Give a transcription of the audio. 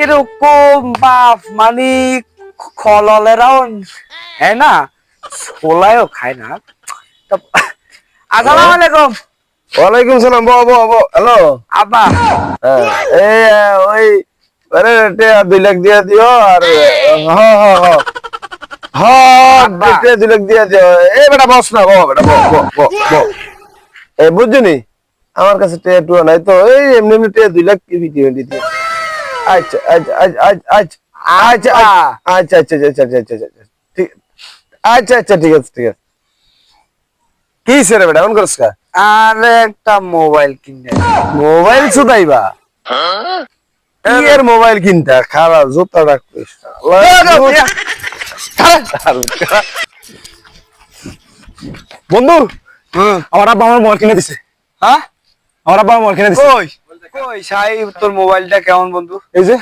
এরকম বাপ মানে খললেরাও হ্যাঁ না ছোলায়ও খায় না। আসসালামু আলাইকুম। ওয়ালাইকুম সালাম। হ্যালো আব্বা। এই ওই আরে 2 লাখ দিয়া দিও আর হ হ হ হ আব্বা। 2 লাখ দিয়া দিও। এই বেটা বস না, বেটা এই বুঝছনি আমার কাছে টিয়া টুয়া নাই তো, এই এমনি এমনি 2 লাখ কি ভিডিও দিতে। আচ্ছা আচ্ছা আচ্ছা আচ্ছা আচ্ছা আচ্ছা আচ্ছা আচ্ছা আচ্ছা ঠিক আচ্ছা আচ্ছা ঠিক আছে ঠিক আছে। কি রে বেটা এমন করছ কা? আর একটা মোবাইল কিনে। মোবাইল ছুটাইবা? কি এর মোবাইল কিনতা? খারাপ জুতা রাখিস। বন্ধু আমার আব্বা আমার মোবাইল কিনে দিছে। হ্যাঁ আমার আব্বা আমার মোবাইল কিনে দিছে। কই কই সাই তোর মোবাইলটা কেমন বন্ধু? এই যে